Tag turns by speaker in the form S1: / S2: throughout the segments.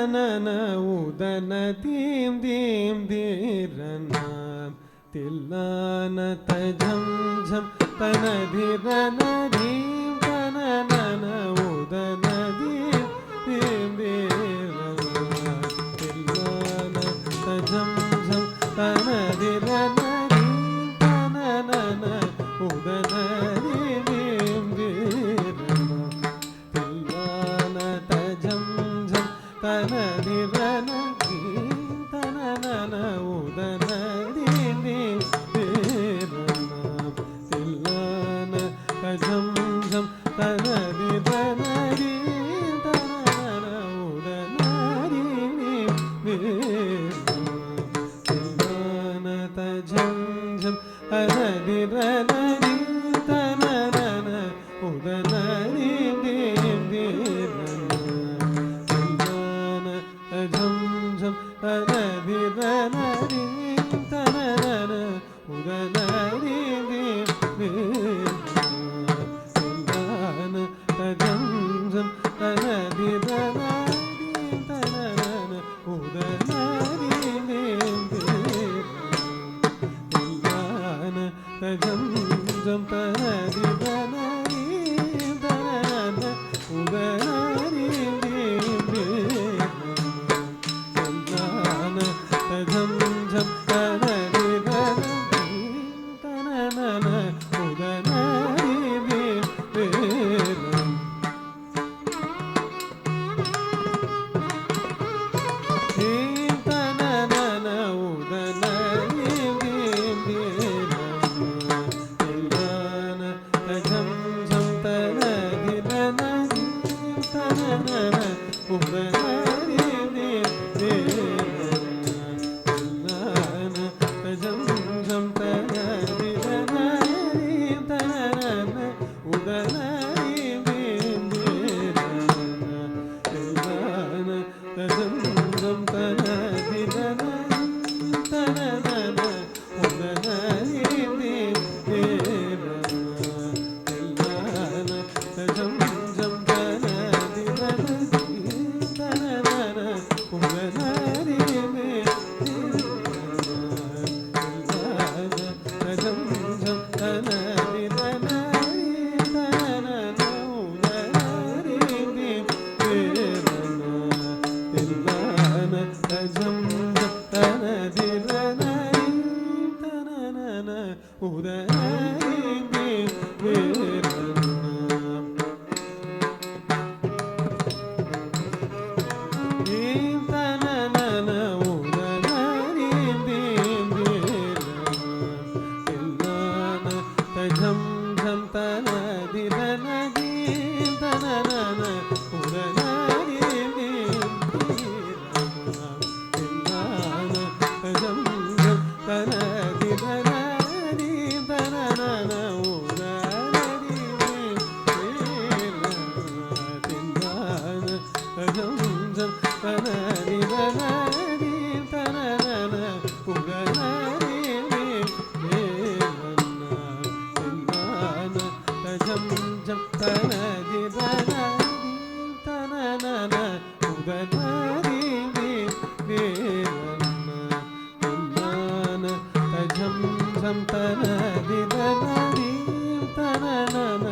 S1: ತನನ ಉದನ ದೀಂ ದೀಂ ದೀರನ ತಿಲ್ಲನ ತಜಂ ಝಂ ತನ ಧಿರನ ದೀಂ ತನನ ಉದನ ದೀಂ ದೀಂ ದೀರನ ತಿಲ್ಲನ ತಜಂ ಝಂ ತನ ಧಿರನ ದೀಂ ತನನ ಉದನ ದೀಂ ದೀರನ ತಿಲ್ಲನ ತಜಂ ಝಂ ತನ ಧಿರನ ದೀಂ ತನನ ಉದನ ದೀಂ ದೀಂ ದೀರನ ತಿಲ್ಲನ ತಜಂ ಝಂ ತನ ಧಿರನ ದೀಂ ತನನ ಉದನ ದೀಂ ದೀಂ ದೀರನ ತಿಲ್ಲನ ತಜಂ ಝಂ ತನ ಧಿರನ ದೀಂ ತನನ ಉದನ ದೀಂ ದೀಂ ದೀರನ ತಿಲ್ಲನ ತಜಂ ಝಂ ತನ ಧಿರನ ದೀಂ ತನನ ಉದನ ದೀಂ ದೀಂ ದೀರನ ತಿಲ್ಲನ ತಜಂ ಝಂ ತನ ಧಿರನ ದೀಂ ತನನ ಉದನ ದೀಂ ದೀಂ ದೀರನ ತಿಲ್ಲನ ತಜಂ ಝಂ ತನ ಧಿರನ ದೀಂ ತನನ ಉದನ ದೀಂ ದೀಂ ದೀರನ ತಜಂ ಝಂ ತನ ಧಿರನ ದೀಂ ತನನ ಉದನ ದೀಂ ದೀಂ ದೀರನ ದೀಂ ತನನ ಉದನ ದೀಂ ದೀಂ ದೀರನ ತಿಲ್ಲನ ತಜಂ ಝಂ ತನ ಧಿರನ ದೀಂ ತನನ ಉದನ ದೀಂ ದೀಂ ದೀರನ ತಿಲ್ಲನ ತಜಂ ಝಂ ತನ ಧಿರನ ದೀಂ ತನನ ಉದನ ದೀಂ ದೀಂ ದೀರನ ತಿಲ್ಲನ ತಜಂ ಝಂ ತನ ಧಿರನ ತನನ ಉದನ ದೀಂ ದೀಂ ದೀರನ ತಿಲ್ಲನ ತಜಂ ಝಂ ತನ ಧಿರನ ದೀಂ ತನನ ಉದನ ದೀಂ ದೀಂ ತಿಲ್ಲನ ತಜಂ ಝಂ ತನ ಧಿರನ ದೀಂ ತನನ ಉದನ ದೀಂ ದೀಂ ದೀರನ ತಿಲ್ಲನ ತಜಂ ಝಂ ತನ ಧಿರನ ದೀಂ ತನನ ಉದನ ದೀಂ ದೀಂ ದೀರನ ದೀಂ ತನನ ಉದನ ದೀಂ ದೀಂ ದೀರನ ತಿಲ್ಲನ ತಜಂ ಝಂ ತನ ಧಿರನ ದೀಂ ತನನ ಉದನ ದೀಂ ದೀಂ ದೀರನ ತಿಲ್ಲನ ತಜಂ ಝಂ ತನ ಧಿರನ ದೀಂ ತನನ ಉದನ ದೀಂ ದೀಂ ದೀರನ ತಿಲ್ಲನ ತಜಂ ಝಂ ತನ ಧಿರನ ದೀಂ ತನನ ಉದನ ದೀಂ ದೀಂ ದೀರನ ತಿಲ್ಲನ ತಜಂ ಝಂ ತನ ಧಿರನ ದೀಂ ತನನ ಉದನ ದೀಂ ದೀಂ ದೀರನ ತಿಲ್ಲನ ತಜಂ ಝಂ ತನ ಧಿರನ ದೀಂ ತನನ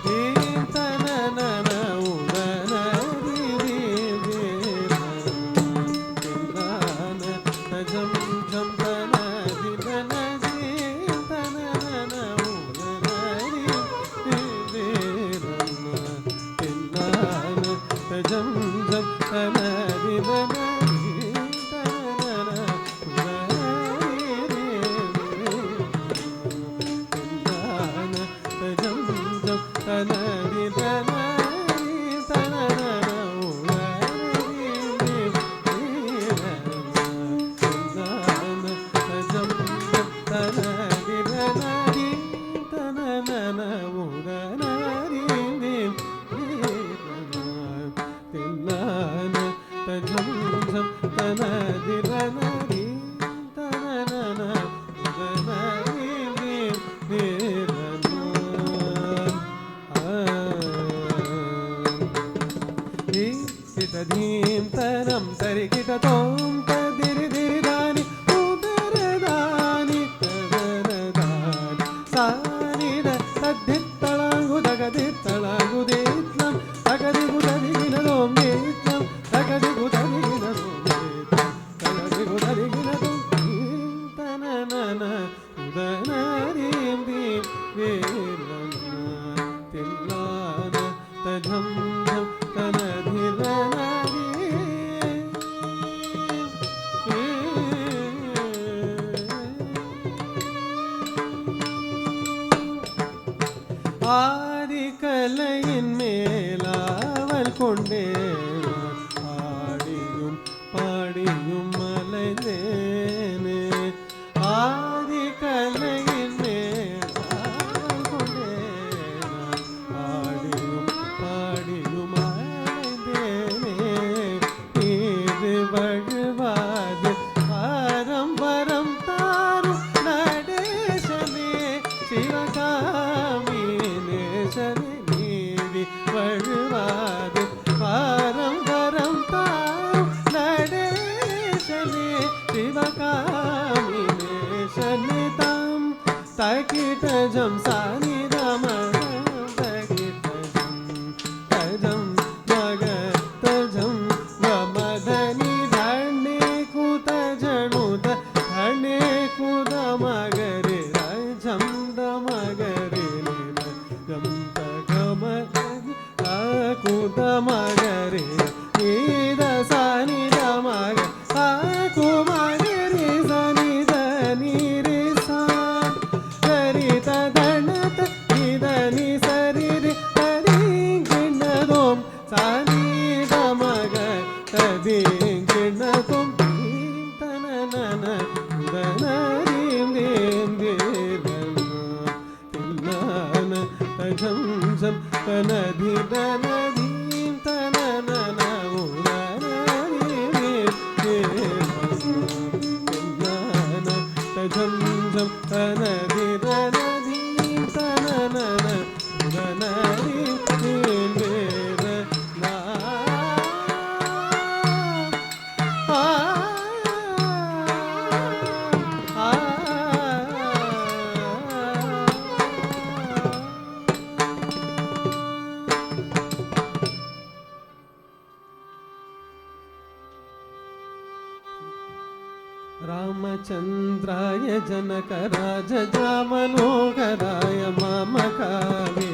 S1: ದೀಂ ತನನ ಉದನ ದೀಂ ದೀಂ ದೀರನ ತಿಲ್ಲನ ತಜಂ ಝಂ ತನ ಧಿರನ ದೀಂ ತನನ ಉದನ ದೀಂ ದೀಂ ದೀರನ ತಿಲ್ಲನ ತಜಂ ಝಂ ತನ ಕಿಟಧೀಂ ತನಂ ತರಿ ಕಿಟತೋಂ ತದಿರಿದಿರಿದಾನಿ ಉದರದಾನಿ ತದರದಾನಿ ಸಾನಿದ ತದ್ದಿತ್ತಳಾಂಗು ದಗದಿತ್ತಳಾಂಗು ದೇತ್ಲಂ ತಗದಿಗು ದರಿಗಿನದೋಂ ದೇತ್ಲಂ ತಗದಿಗು ದರಿಗಿನದೋಂ ದೇತ್ಲಂ ತಗದಿಗು ದರಿಗಿನದೋಂ ತನನನ ಉದನರೀಂ ದೀಂ ವೇಲನ್ನ ತಿಲ್ಲಾನ ತಜಂ ಝಂ ತನಧಿರನರಿ ஆதிக்கலையின் மேலாவல் கொண்டே ஆடியும் பாடியும் மலைந்தேனே ஆதிக்கலையின் மேலாவல் கொண்டே ஆடியும் பாடியும் மலைந்தேனே இது வழுவாது வாரம் வரம் தாரும் நடேசனே சிவகாமி நேசனே நீதி வழுவாது வாரம் வரம் தாரும் நடேசனே சிவகாமி நேசனே தாம் தகிட்டஜம் சானிதம தகிட்டஜம் தஜம் மகத்தஜம் வமதனி தண்ணே குதஜணுத தண்ணே குத மகரி ரஜம் தமகரி நிலம் தகமகரி குத மகரி நீத சனித மக குமகரி சனித நீரி சா சரித தணத இதனி சரிரி தரிங்கிணதோம் சனித மக ததிங்கிணதோம் தனனன உதனரீம் தேம் தேவன தில்லான தஜம் ஜம் தனதிதனதீம் தனனன உதனரீம் தில்லான தஜம் ஜம் தனதிதனதீம் தனனன உதனரீம் தேவன रामचन्द्राय जनकराज मनोहराय मम कावे